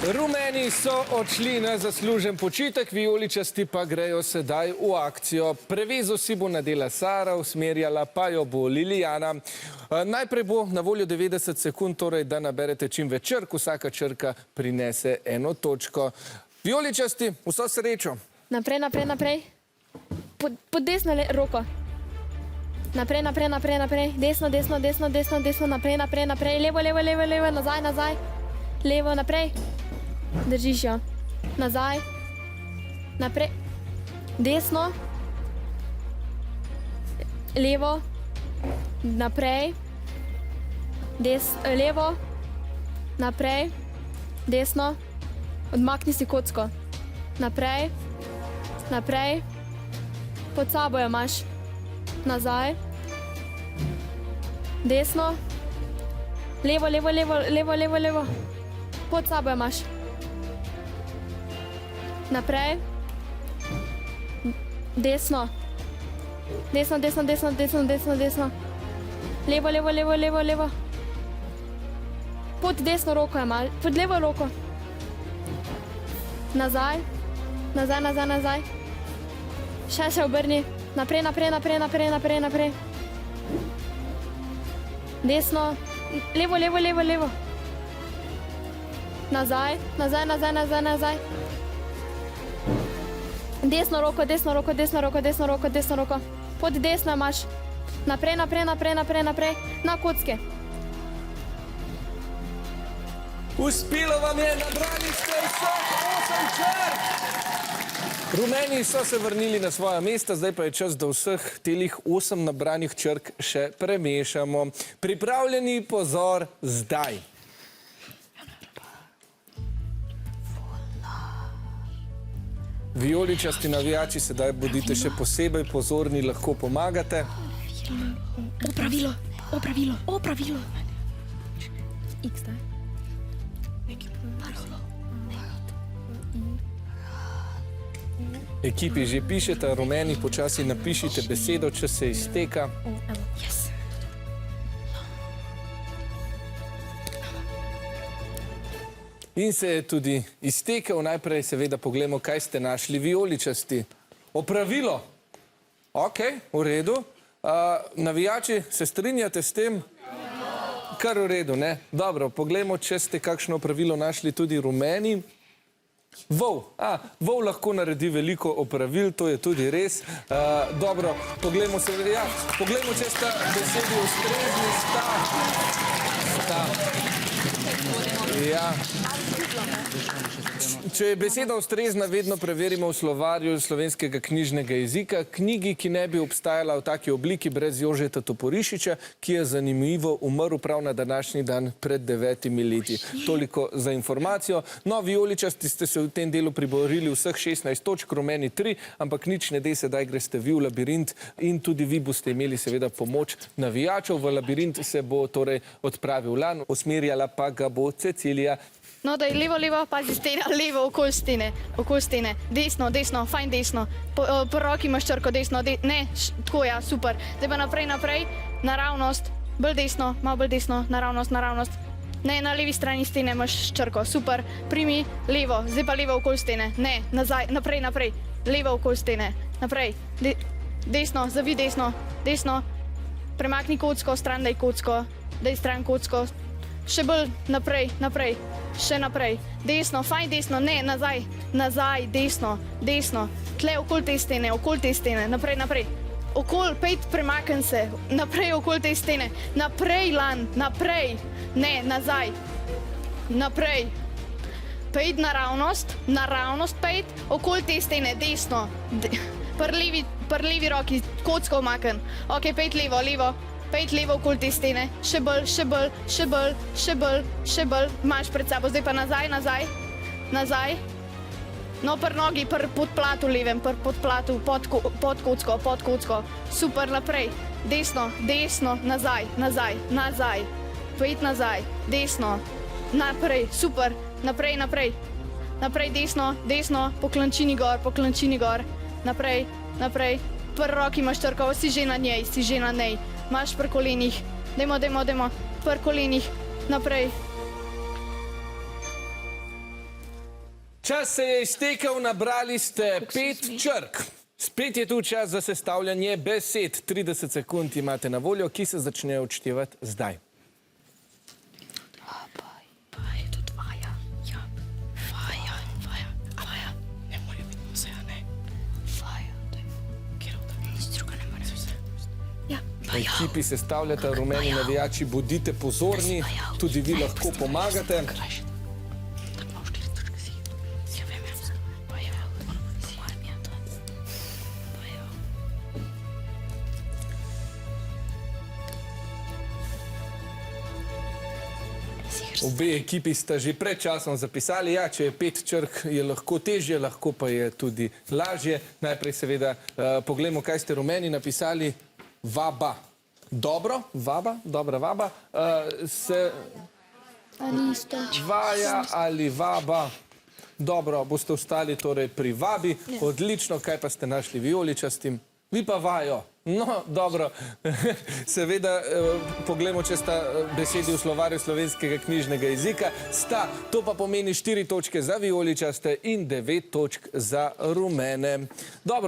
Rumeni so odšli na zaslužen počitek, vijoličasti pa grejo sedaj v akcijo. Prevezo si bo nadela Sara, usmerjala pa jo bo Lilijana. Najprej bo na voljo 90 sekund, torej da naberete čim več črk, vsaka črka prinese eno točko. Vijoličasti, vso srečo. Naprej, naprej, naprej. Pod desno roko. Naprej, naprej, naprej, naprej. Desno, desno, desno, desno, desno, naprej, naprej, naprej. Levo, levo, levo, levo, nazaj, nazaj. Levo, naprej. Držiš jo. Nazaj. Naprej. Desno. Levo. Naprej. Levo. Naprej. Desno. Odmakni si kocko. Naprej. Naprej. Pod sabo jo imaš. Nazaj. Desno. Levo, levo, levo, levo, levo, levo. Pod sabo jo imaš. Naprej. Desno. Desno, desno, desno, desno, desno, desno. Levo, levo, levo, levo, levo. Pod desno roko jo imaš. Pod levo roko. Nazaj. Nazaj, nazaj, nazaj. Še obrni. Naprej, naprej, naprej, naprej, naprej, naprej. Desno. Levo, levo, levo, levo. Nazaj, nazaj, nazaj, nazaj, nazaj. Desno roko, desno roko, desno roko, desno roko, desno roko. Pod desno imaš. Naprej, naprej, naprej, naprej, naprej. Na kocke. Uspelo vam je, nabrali ste vseh 8 črk. Rumeni so se vrnili na svoja mesta, zdaj pa je čas, da vseh telih 8 nabranih črk še premešamo. Pripravljeni, pozor, zdaj. Vijoličasti navijači, sedaj bodite še posebej pozorni, lahko pomagate. Opravilo, opravilo, opravilo. X, da? Ekipi že pišete, Rumeni, počasi napišite besedo, če se izteka. Yes. In se je tudi iztekel. Najprej seveda pogledamo, kaj ste našli vijoličasti. Opravilo. Ok, v redu. Navijači, se strinjate s tem? Kar v redu, ne? Dobro, pogledamo, če ste kakšno opravilo našli tudi Rumeni. Vol. Vol lahko naredi veliko opravil, to je tudi res. Dobro, poglejmo se, ja, poglejmo, če sta besedi ustrezni, sta. Ja. Če je beseda ustrezna, vedno preverimo v slovarju slovenskega knjižnega jezika. Knjigi, ki ne bi obstajala v taki obliki brez Jožeta Toporišiča, ki je zanimivo umrl prav na današnji dan pred 9 leti. Toliko za informacijo. No, vijoličasti ste se v tem delu priborili vseh 16 točk, Rumeni 3, ampak nič ne de, sedaj greste vi v labirint in tudi vi boste imeli seveda pomoč navijačev. V labirint se bo torej odpravil Lan, usmerjala pa ga bo Cecilija. No, da je levo, levo, pazi stena, levo, okoli stene. Desno, desno, fajn desno. Po roki imaš črko, desno, ne, tako ja, super. Zdaj pa naprej, naprej, naravnost, bolj desno, malo bolj desno, naravnost, naravnost. Ne, na levi strani stene imaš črko, super. Primi levo, zdaj pa levo okoli stene. Ne, nazaj, naprej, naprej, levo okoli stene. Naprej, desno, zavi desno, desno. Premakni kocko, stran daj kocko, daj stran kocko. Še bolj naprej, naprej, še naprej. Desno, fajn desno, ne, nazaj, nazaj, desno, desno. Tle okoli te stene, naprej, naprej. Okoli, pejt, premakn se, naprej okoli te stene. Naprej, Lan, naprej. Ne, nazaj. Naprej. Pejt naravnost, naravnost pejt, okoli te stene, desno. Pri levi roki, kocko omakn. Ok, pejt levo, levo. Pejt levo okoli te stene, še bolj, še bolj, še bolj, še bolj, še bolj, imaš pred sabo, zdaj pa nazaj, nazaj, nazaj. No, pri nogi, pri podplatu levem, pri podplatu, pod kocko, super, naprej, desno, desno, nazaj, nazaj, nazaj, pejt nazaj, desno, naprej, super, naprej, naprej, naprej, desno, desno, po klančini gor, naprej, naprej, pri roki imaš črko, si že na njej, imaš pri kolenih, dajmo, pri kolenih, naprej. Čas se je iztekel, nabrali ste 5 črk. Spet je tu čas za sestavljanje besed. 30 sekund imate na voljo, ki se začnejo odštevati zdaj. V ekipi sestavljata rumeni navijači, bodite pozorni, tudi vi lahko pomagate. Obe ekipi sta že pred časom zapisali, ja, če je 5 črk, je lahko težje, lahko pa je tudi lažje. Najprej seveda pogledamo, kaj ste rumeni napisali. Vaba. Dobro, vaba, dobra vaba. Vaja ali vaba. Dobro, boste ostali torej pri vabi. Odlično, kaj pa ste našli vijoličastim? Vi pa vajo. No, dobro. Seveda, pogledamo, če sta besedi v slovarju slovenskega knjižnega jezika. Sta, to pa pomeni 4 točke za vijoličaste in 9 točk za rumene. Dobro.